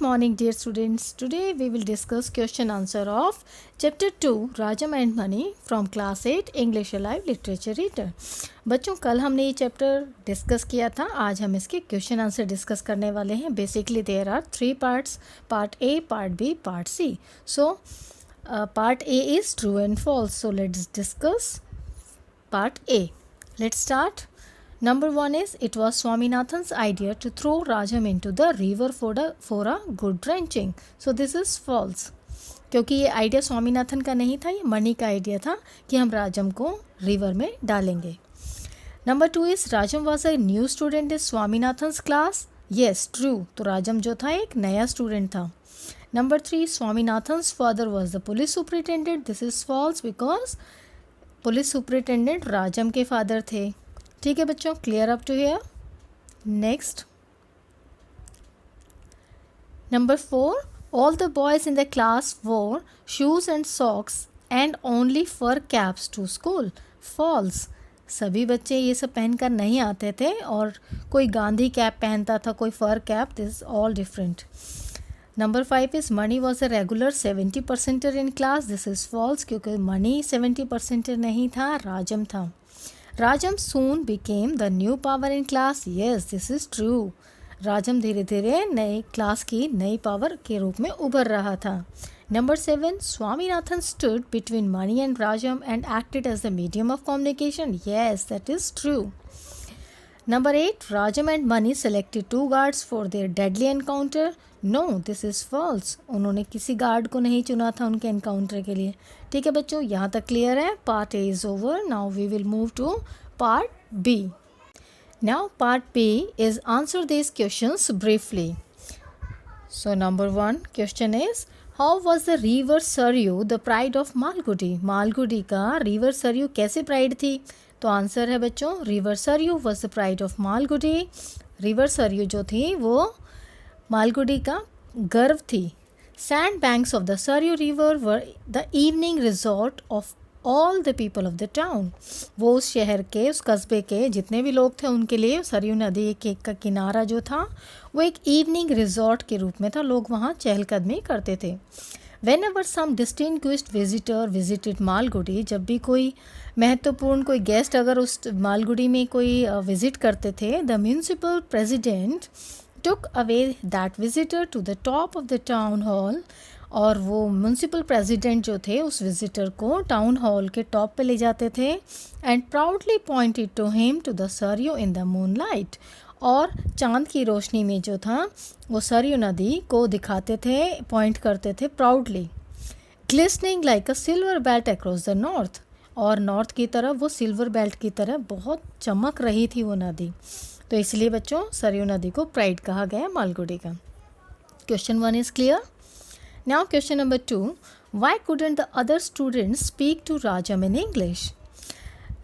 morning, dear students. Today we will discuss question answer of chapter 2 Rajam and Mani from class 8 English Alive Literature Reader. बच्चों, कल हमने ये chapter discuss किया था. आज हम इसके क्वेश्चन आंसर डिस्कस करने वाले हैं. Basically there are 3 parts, part A, part B, part C. So part A is true and false. So let's discuss part A. Let's start. Number 1 is, it was Swaminathan's idea to throw Rajam into the river for a good drenching. So this is false. क्योंकि ये idea Swaminathan का नहीं था, ये मणि का idea था कि हम राजम को रिवर में डालेंगे. Number 2 is, Rajam was a new student in Swaminathan's class. Yes, true. तो राजम जो था एक नया स्टूडेंट था. Number 3, Swaminathan's father was the police superintendent. This is false because police superintendent Rajam के फादर थे. ठीक है बच्चों, clear up to here. Next, number 4, all the boys in the class wore shoes and socks and only fur caps to school. False. सभी बच्चे ये सब पहनकर नहीं आते थे और कोई गांधी कैप पहनता था, कोई fur cap. This all different. Number 5 is, money was a regular 70% in class. This is false क्योंकि मनी 70% नहीं था, राजम था. राजम soon became the new power in class. Yes, this is true. राजम धीरे धीरे नई क्लास की नई पावर के रूप में उभर रहा था. Number 7, Swaminathan stood between Mani and Rajam and acted as the medium of communication. Yes, that is true. Number 8, Rajam and Mani selected 2 guards for their deadly encounter. No, this is false. उन्होंने किसी guard को नहीं चुना था उनके encounter के लिए. ठीक है बच्चों, यहाँ तक क्लियर है. Part A is over. Now we will move to part B. Now part B is answer this questions briefly. So number 1 question is, how was the river Sarayu the pride of Malgudi. Malgudi का river Saryu कैसे pride थी. तो answer है बच्चों, river Saryu was the pride of Malgudi. River Saryu जो थी वो मालगुडी का गर्व थी. Sand banks of the Saryu river were the evening resort of all the people of the town. वो उस शहर के, उस कस्बे के जितने भी लोग थे उनके लिए सरयू नदी के का किनारा जो था वो एक इवनिंग रिजॉर्ट के रूप में था. लोग वहाँ चहलकदमी करते थे. Whenever some distinguished visitor visited Malgudi, जब भी कोई महत्वपूर्ण कोई गेस्ट अगर उस मालगुडी में कोई विज़िट करते थे, the municipal president took away that visitor to the top of the town hall. और वो म्यूनसिपल प्रेसिडेंट जो थे उस विजिटर को टाउन हॉल के टॉप पे ले जाते थे. And proudly pointed to him to the Sarayu in the moonlight. और चांद की रोशनी में जो था वो सरयू नदी को दिखाते थे, पॉइंट करते थे proudly. Glistening like a silver belt across the north. और नॉर्थ की तरफ वो सिल्वर बेल्ट की तरह बहुत चमक रही थी वो नदी. तो इसलिए बच्चों सरयू नदी को प्राइड कहा गया मालगुडी का. Question 1 is clear. Now question number 2, why couldn't the other students speak to Rajam in English.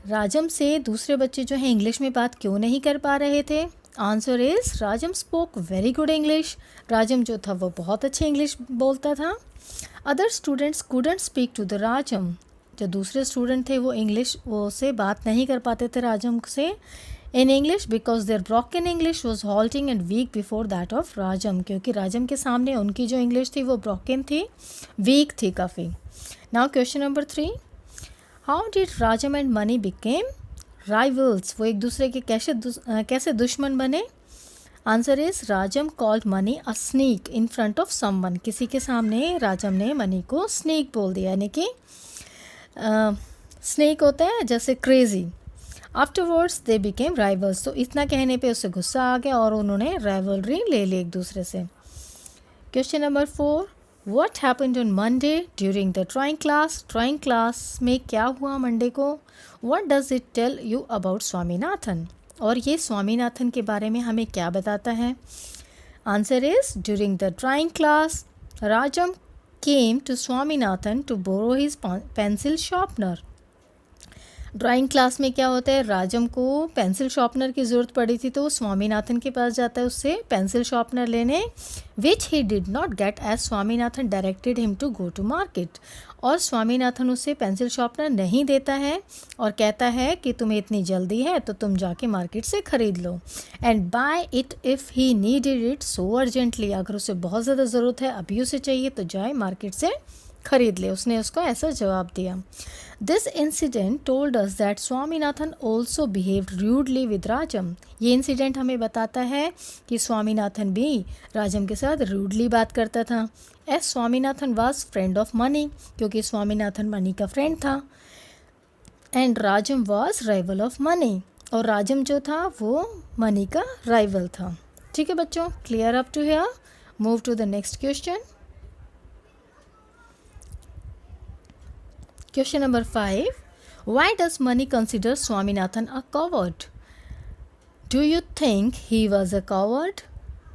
Rajam से दूसरे बच्चे जो हैं इंग्लिश में बात क्यों नहीं कर पा रहे थे. Answer is, Rajam spoke very good English. Rajam जो था वो बहुत अच्छी इंग्लिश बोलता था. Other students couldn't speak to the Rajam. जो दूसरे स्टूडेंट थे वो इंग्लिश वो से बात नहीं कर पाते थे राजम से in English because their broken English was halting and weak before that of Rajam. क्योंकि राजम के सामने उनकी जो इंग्लिश थी वो ब्रोकन थी, वीक थी काफ़ी. Now question number 3, how did Rajam and money became rivals. वो एक दूसरे के कैसे दुश्मन बने. Answer is, Rajam called money a sneak in front of someone. किसी के सामने राजम ने मनी को स्नीक बोल दिया, यानी कि स्नेक होता है जैसे crazy. Afterwards they became rivals. तो इतना कहने पे उससे गुस्सा आ गया और उन्होंने राइवलरी ले ली एक दूसरे से. Question number 4, what happened on Monday during the drawing class. Drawing class में क्या हुआ मंडे को. What does it tell you about Swaminathan. और ये स्वामीनाथन के बारे में हमें क्या बताता है. Answer is, during the drawing class Rajam came to Swaminathan to borrow his pencil sharpener. Drawing class में क्या होता है, राजम को पेंसिल शार्पनर की ज़रूरत पड़ी थी तो वो स्वामीनाथन के पास जाता है उससे पेंसिल शार्पनर लेने, which he did not get as Swaminathan directed him to go to market. और स्वामीनाथन उससे पेंसिल शार्पनर नहीं देता है और कहता है कि तुम्हें इतनी जल्दी है तो तुम जाके मार्केट से ख़रीद लो, and buy it if he needed it so urgently, अगर उसे बहुत ज़्यादा ज़रूरत है, अभी उसे चाहिए तो जाए मार्केट से खरीद ले। उसने उसको ऐसा जवाब दिया। This incident told us that Swaminathan also behaved rudely with राजम। ये इंसिडेंट हमें बताता है कि स्वामीनाथन भी राजम के साथ रूडली बात करता था। S Swaminathan was friend of money, क्योंकि स्वामीनाथन मनी का फ्रेंड था, and Rajam was rival of money, और राजम जो था वो मनी का राइवल था। ठीक है बच्चों, clear up to here? Move to the next question. Question number 5. Why does Mani consider Swaminathan a coward? Do you think he was a coward?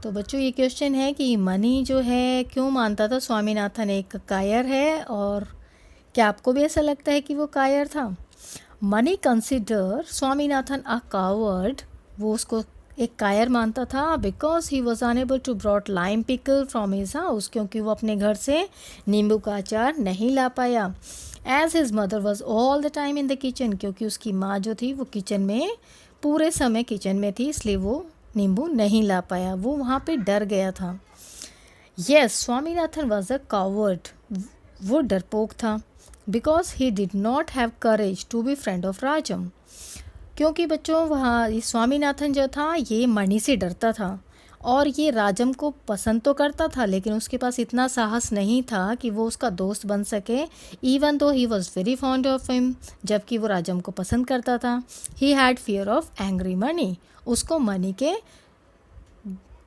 तो बच्चों ये क्वेश्चन है कि मनी जो है क्यों मानता था स्वामीनाथन एक कायर है, और क्या आपको भी ऐसा लगता है कि वो कायर था? Mani consider Swaminathan a coward, वो उसको एक कायर मानता था because he was unable to brought lime pickle from his house, क्योंकि वो अपने घर से नींबू का अचार नहीं ला पाया। As his mother was all the time in the kitchen, क्योंकि उसकी माँ जो थी वो किचन में पूरे समय किचन में थी, इसलिए वो नींबू नहीं ला पाया, वो वहाँ पे डर गया था। Yes, Swaminathan was a coward, वो डरपोक था, because he did not have courage to be friend of Rajam, क्योंकि बच्चों वहाँ स्वामीनाथन जो था ये मणि से डरता था, और ये राजम को पसंद तो करता था लेकिन उसके पास इतना साहस नहीं था कि वो उसका दोस्त बन सके, even though he was very fond of him, जबकि वो राजम को पसंद करता था। He had fear of angry money, उसको मनी के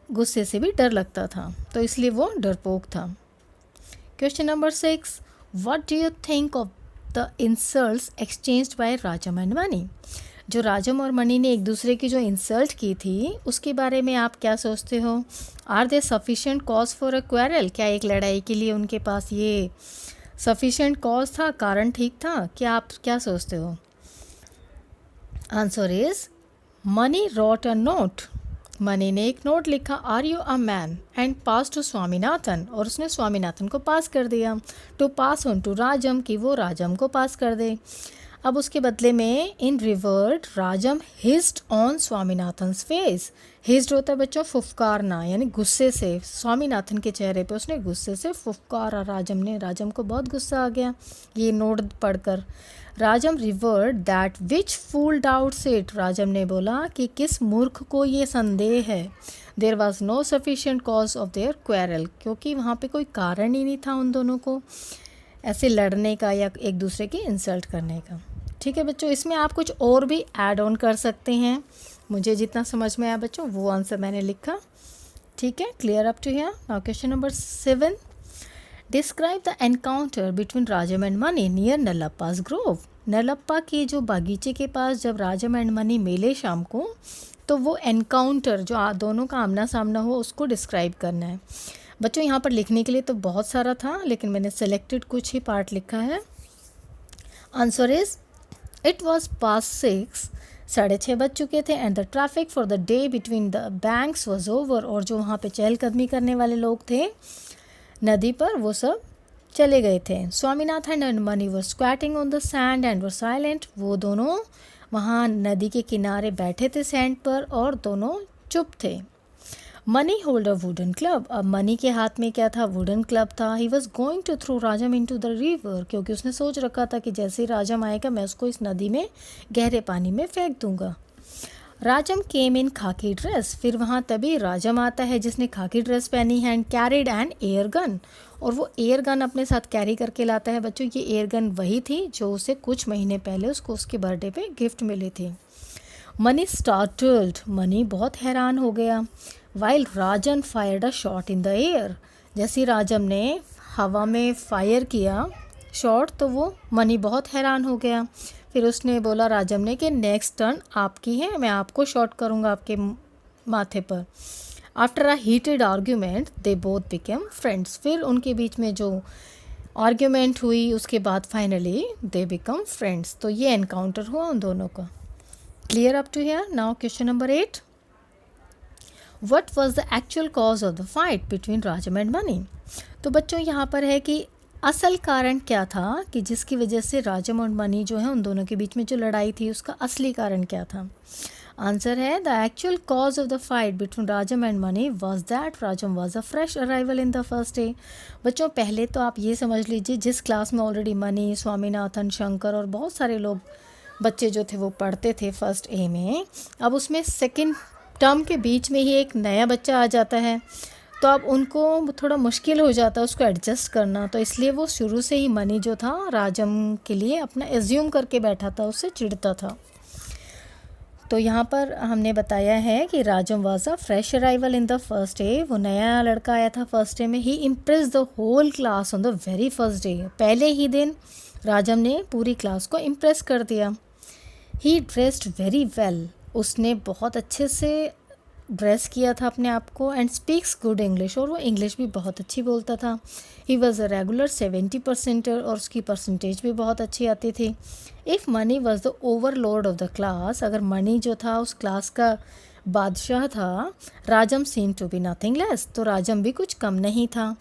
गुस्से से भी डर लगता था, तो इसलिए वो डरपोक था। Question number 6. What do you think of the insults exchanged by Rajam and Mani? जो राजम और मनी ने एक दूसरे की जो इंसल्ट की थी उसके बारे में आप क्या सोचते हो? Are they sufficient cause for a quarrel? क्या एक लड़ाई के लिए उनके पास ये सफिशिएंट कॉज था, कारण ठीक था? क्या आप क्या सोचते हो? Answer is Mani wrote a note, Mani ने एक नोट लिखा, are you a man, and pass to Swaminathan, और उसने स्वामीनाथन को पास कर दिया, to pass on to Rajam, कि वो राजम को पास कर दे। अब उसके बदले में इन रिवर्ट राजम हिस्ड ऑन स्वामीनाथन्स फेस। हिस्ड होता है बच्चों फुफकारना, यानी गुस्से से, स्वामीनाथन के चेहरे पे उसने गुस्से से फुफकारा राजम ने, राजम को बहुत गुस्सा आ गया ये नोट पढ़कर। Rajam revert that which fool doubts it, Rajam ने बोला कि किस मूर्ख को ये संदेह है। There was no sufficient cause of their quarrel, क्योंकि वहाँ पे कोई कारण ही नहीं था उन दोनों को ऐसे लड़ने का या एक दूसरे की इंसल्ट करने का। ठीक है बच्चों, इसमें आप कुछ और भी ऐड ऑन कर सकते हैं, मुझे जितना समझ में आया बच्चों वो आंसर मैंने लिखा। ठीक है, clear up to here? Now question number 7. Describe the encounter between Rajam and money near Nallappa's grove. Nallappa के जो बागीचे के पास जब राजम एंड मनी मिले शाम को, तो वो एनकाउंटर जो दोनों का आमना सामना हो उसको डिस्क्राइब करना है। बच्चों यहाँ पर लिखने के लिए तो बहुत सारा था लेकिन मैंने सेलेक्टेड कुछ ही पार्ट लिखा है। Answer is it was pass 6, 6:30 बज चुके थे, and the traffic for the day between the banks was over, और जो वहाँ पे चहलकदमी करने वाले लोग थे नदी पर वो सब चले गए थे। Swaminathan and money were squatting on the sand and were silent, वो दोनों वहाँ नदी के किनारे बैठे थे सैंड पर और दोनों चुप थे। Mani hold a wooden club, अब मनी के हाथ में क्या था? वुडन क्लब था। He was going to throw Rajam into the river, क्योंकि उसने सोच रखा था कि जैसे ही राजम आएगा मैं उसको इस नदी में गहरे पानी में फेंक दूंगा। राजम केम इन खाकी ड्रेस, फिर वहाँ तभी राजम आता है जिसने खाकी ड्रेस पहनी है, and carried an air gun, और वो एयर गन अपने साथ कैरी करके लाता है। बच्चों ये एयर गन वही थी जो उसे कुछ महीने पहले उसको उसके बर्थडे पे गिफ्ट मिली थी। मनी स्टार्टल्ड, मनी बहुत हैरान हो गया। While Rajan fired a shot in the air, जैसे राजम ने हवा में फायर किया शॉट तो वो मनी बहुत हैरान हो गया। फिर उसने बोला राजम ने कि नेक्स्ट टर्न आपकी है, मैं आपको शॉट करूँगा आपके माथे पर। After a heated argument they both became friends, फिर उनके बीच में जो आर्ग्यूमेंट हुई, उसके बाद फाइनली दे बिकम फ्रेंड्स। तो ये एनकाउंटर हुआ उन दोनों का। Clear up to here? Now question number 8, what was the actual cause of the fight between Rajam and Mani? तो बच्चों यहाँ पर है कि असल कारण क्या था कि जिसकी वजह से राजम और मनी जो है उन दोनों के बीच में जो लड़ाई थी उसका असली कारण क्या था? आंसर है the actual cause of the fight between Rajam and money was that Rajam was a fresh arrival in the first day. बच्चों पहले तो आप ये समझ लीजिए जिस क्लास में ऑलरेडी मनी, स्वामीनाथन, शंकर और बहुत सारे लोग बच्चे जो थे वो पढ़ते थे फर्स्ट ए में, अब उसमें सेकेंड टर्म के बीच में ही एक नया बच्चा आ जाता है, तो अब उनको थोड़ा मुश्किल हो जाता है उसको एडजस्ट करना। तो इसलिए वो शुरू से ही मनी जो था राजम के लिए अपना एज्यूम करके बैठा था, उससे चिढ़ता था। तो यहाँ पर हमने बताया है कि Rajam was a fresh arrival in the first day. वो नया लड़का आया था फर्स्ट डे में। He impress the whole class on the very first day. पहले ही दिन राजम ने पूरी क्लास को इम्प्रेस कर दिया। ही ड्रेस्ड वेरी वेल। उसने बहुत अच्छे से ड्रेस किया था अपने आप को। And speaks good English. और वो इंग्लिश भी बहुत अच्छी बोलता था। ही वॉज अ रेगुलर 70%, और उसकी परसेंटेज भी बहुत अच्छी आती थी। If Mani was the overlord of the class, अगर मनी जो था उस क्लास का बादशाह था, Rajam seem to be nothing less, तो राजम भी कुछ कम नहीं था।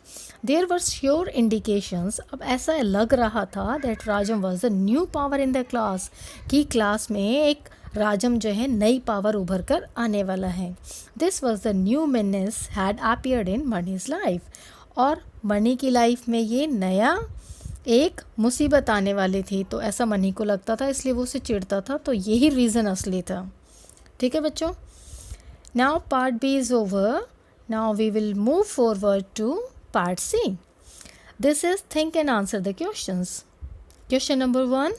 देयर वर श्योर इंडिकेशंस, अब ऐसा लग रहा था that Rajam was the new power in the class, कि क्लास में एक राजम जो है नई पावर उभर कर आने वाला है। This was the new menace had appeared in money's life, और मनी की लाइफ में ये नया एक मुसीबत आने वाली थी, तो ऐसा मनी को लगता था, इसलिए वो उसे चिढ़ता था। तो यही रीज़न असली था। ठीक है बच्चों, now part B is over. Now we will move forward to part C. This is think and answer the questions. Question number 1,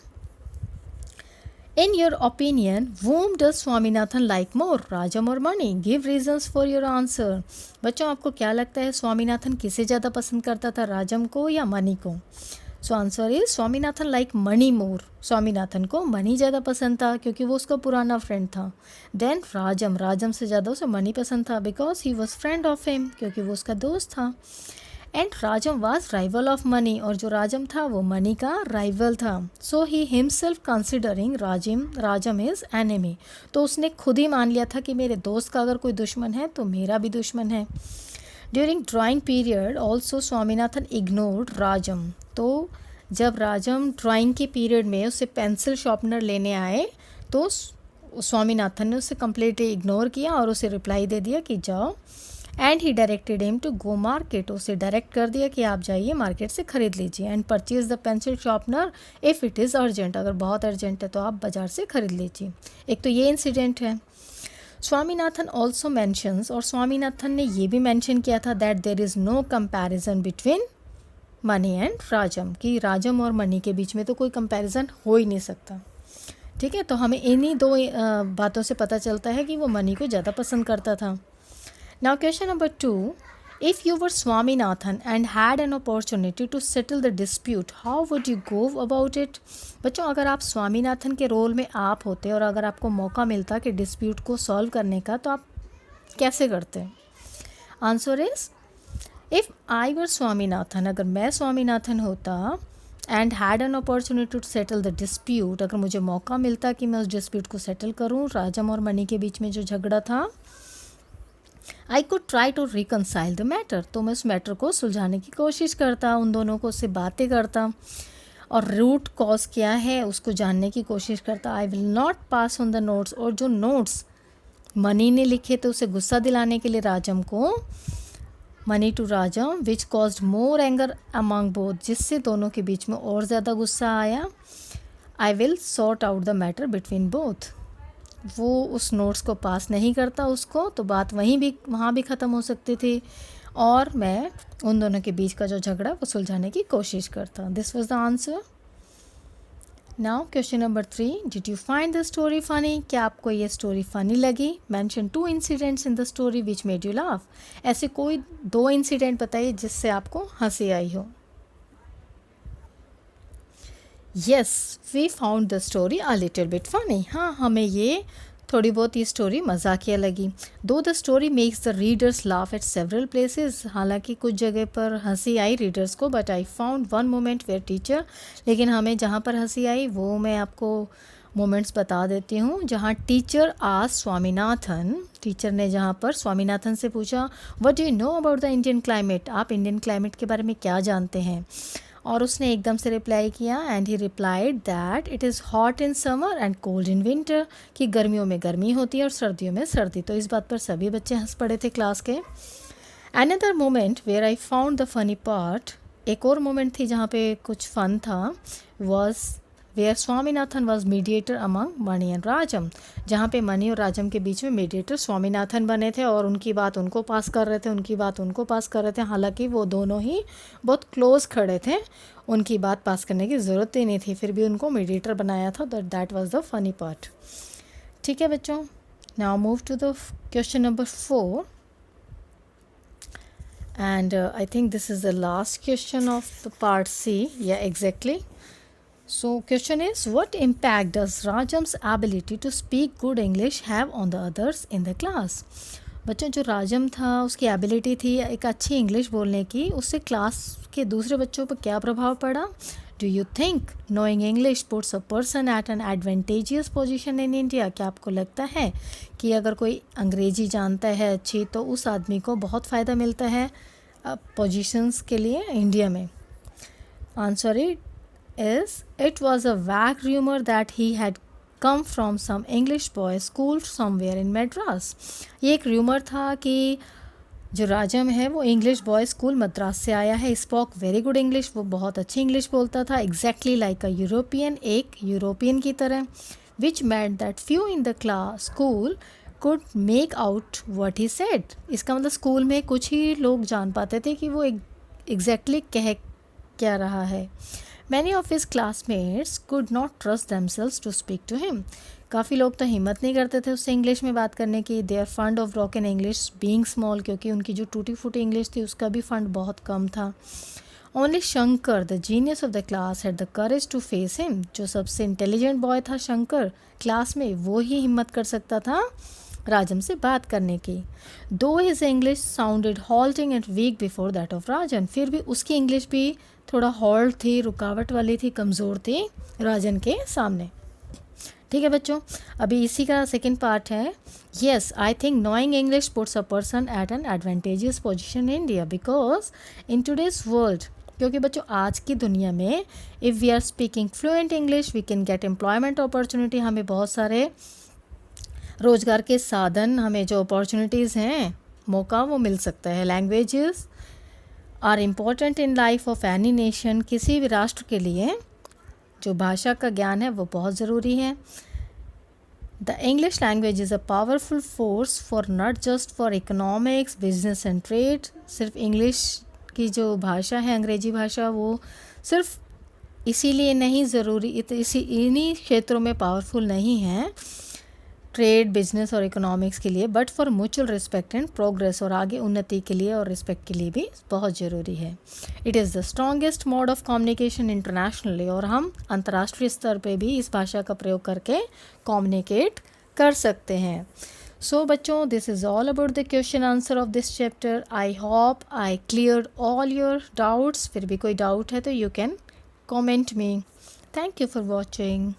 in your opinion, whom does Swaminathan like more, Rajam or Mani? Give reasons for your answer. बच्चों आपको क्या लगता है स्वामीनाथन किसे ज़्यादा पसंद करता था, राजम को या मनी को? So answer is Swaminathan like money मोर। स्वामीनाथन को मनी ज़्यादा पसंद था क्योंकि वो उसका पुराना फ्रेंड था। देन राजम से ज़्यादा उसे मनी पसंद था because he was friend of him, क्योंकि वो उसका दोस्त था। And Rajam was rival of money, और जो राजम था वो मनी का राइवल था। So he himself considering Rajam is enemy, तो उसने खुद ही मान लिया था कि मेरे दोस्त का अगर कोई दुश्मन है तो मेरा भी दुश्मन है। During drawing period also Swaminathan ignored राजम, तो जब राजम ड्राइंग के पीरियड में उसे पेंसिल शार्पनर लेने आए तो स्वामीनाथन ने उसे कम्प्लीटली इग्नोर किया और उसे रिप्लाई दे दिया कि जाओ। And he directed him to go market, उसे डायरेक्ट कर दिया कि आप जाइए मार्केट से ख़रीद लीजिए। And purchase the pencil sharpener if it is urgent, अगर बहुत अर्जेंट है तो आप बाज़ार से ख़रीद लीजिए। एक तो ये इंसिडेंट है। स्वामीनाथन ऑल्सो मैंशंस, और स्वामीनाथन ने ये भी मैंशन किया था that there is no comparison between Mani and Rajam, कि राजम और मनी के बीच में तो कोई कंपैरिजन हो ही नहीं सकता। ठीक है, तो हमें इन्हीं दो बातों से पता चलता है कि वो मनी को ज़्यादा पसंद करता था। Now question number 2, if you were Swaminathan and had an opportunity to settle the dispute, how would you go about it? बच्चों अगर आप स्वामीनाथन के रोल में आप होते और अगर आपको मौका मिलता कि डिस्प्यूट को सॉल्व करने का, तो आप कैसे करते? Answer is if I were Swaminathan, अगर मैं स्वामीनाथन होता and had an opportunity to settle the dispute, अगर मुझे मौका मिलता कि मैं उस डिस्प्यूट को सेटल करूँ, राजम और मनी के बीच में जो झगड़ा था, I could try to reconcile the matter, तो मैं उस मैटर को सुलझाने की कोशिश करता, उन दोनों को उससे बातें करता और रूट कॉज क्या है उसको जानने की कोशिश करता। I will not pass on the notes, और जो नोट्स मनी ने लिखे थे उसे गुस्सा दिलाने के लिए राजम को, Mani to Rajam, which caused more anger among both, जिससे दोनों के बीच में और ज़्यादा गुस्सा आया। I will sort out the matter between both, वो उस नोट्स को पास नहीं करता उसको, तो बात वहाँ भी ख़त्म हो सकती थी और मैं उन दोनों के बीच का जो झगड़ा वो सुलझाने की कोशिश करता। This was the answer. Now question number 3, did you find the story funny? क्या आपको ये स्टोरी फनी लगी? Mention 2 incidents in the story which made you laugh. ऐसे कोई 2 इंसिडेंट बताइए जिससे आपको हंसी आई हो। Yes, we found the story a little bit funny. हाँ, हमें ये थोड़ी बहुत ये स्टोरी मजाकिया लगी। Though the story makes the readers laugh at several places, हालांकि कुछ जगह पर हंसी आई रीडर्स को, but I found one moment where teacher, लेकिन हमें जहाँ पर हंसी आई वो मैं आपको मोमेंट्स बता देती हूँ। जहाँ टीचर आज स्वामीनाथन, टीचर ने जहाँ पर स्वामीनाथन से पूछा what do you know about the Indian climate, आप इंडियन क्लाइमेट के बारे में क्या जानते हैं, और उसने एकदम से रिप्लाई किया and he replied that it is hot in summer and cold in winter, कि गर्मियों में गर्मी होती है और सर्दियों में सर्दी। तो इस बात पर सभी बच्चे हंस पड़े थे क्लास के। Another moment where I found the funny part, एक और मोमेंट थी जहाँ पे कुछ फ़न था, was where Swaminathan was mediator among Mani and Rajam, जहाँ पे मणि और राजम के बीच में मीडिएटर स्वामीनाथन बने थे और उनकी बात उनको पास कर रहे थे, उनकी बात उनको पास कर रहे थे, हालांकि वो दोनों ही बहुत क्लोज खड़े थे, उनकी बात पास करने की ज़रूरत ही नहीं थी, फिर भी उनको मीडिएटर बनाया था। That was the funny part. ठीक है बच्चों, now move to the question number 4 and I think this is the last question of the part C. Yeah, exactly. So question is, what impact does Rajam's ability to speak good English have on the others in the class? बच्चों, जो राजम था उसकी ability थी एक अच्छी English बोलने की, उससे क्लास के दूसरे बच्चों पर क्या प्रभाव पड़ा? Do you think knowing English puts a person at an advantageous position in India? क्या आपको लगता है कि अगर कोई अंग्रेजी जानता है अच्छी तो उस आदमी को बहुत फ़ायदा मिलता है पोजीशंस के लिए इंडिया में? Answer is it was a vague rumor that he had come from some English boy school somewhere in Madras. ये एक rumor था कि जो राजम है वो इंग्लिश बॉय स्कूल मद्रास से आया है। स्पोक वेरी गुड इंग्लिश, वो बहुत अच्छी इंग्लिश बोलता था, एग्जैक्टली लाइक अ यूरोपियन, एक यूरोपियन की तरह, which made that few in the class school could make out what he said. इसका मतलब स्कूल में कुछ ही लोग जान पाते थे कि वो एग्जैक्टली कह क्या रहा है। Many of his classmates could not trust themselves to speak to him. काफ़ी लोग तो हिम्मत नहीं करते थे उससे इंग्लिश में बात करने की। They are fond of broken English being small, क्योंकि उनकी जो टूटी फूटी इंग्लिश थी उसका भी फंड बहुत कम था। Only Shankar the genius of the class had the courage to face him. जो सबसे इंटेलिजेंट बॉय था शंकर क्लास में, वो ही हिम्मत कर सकता था राजम से बात करने की। Though his English sounded halting and weak before that of राजन, फिर भी उसकी इंग्लिश भी थोड़ा हॉल्ट थी, रुकावट वाली थी, कमज़ोर थी राजन के सामने। ठीक है बच्चों, अभी इसी का सेकंड पार्ट है। Yes, I think knowing English puts a person at an advantageous position in India because in today's world, क्योंकि बच्चों आज की दुनिया में if we are speaking fluent English we can get employment opportunity, हमें बहुत सारे रोज़गार के साधन, हमें जो अपॉर्चुनिटीज़ हैं मौका वो मिल सकता है। Languages are important in life of any nation, किसी भी राष्ट्र के लिए जो भाषा का ज्ञान है वो बहुत ज़रूरी है। The English language is a powerful force for not just for economics business and trade. सिर्फ इंग्लिश की जो भाषा है अंग्रेजी भाषा, वो सिर्फ इसीलिए नहीं ज़रूरी, इन्हीं क्षेत्रों में पावरफुल नहीं है ट्रेड, बिजनेस और इकोनॉमिक्स के लिए, but for mutual respect and progress, और आगे उन्नति के लिए और रिस्पेक्ट के लिए भी बहुत ज़रूरी है। It is the strongest mode of communication internationally, और हम अंतर्राष्ट्रीय स्तर पे भी इस भाषा का प्रयोग करके कम्युनिकेट कर सकते हैं। सो बच्चों, this is all about the question answer of this chapter. I hope I cleared all your doubts. फिर भी कोई डाउट है तो you can comment me. Thank you for watching.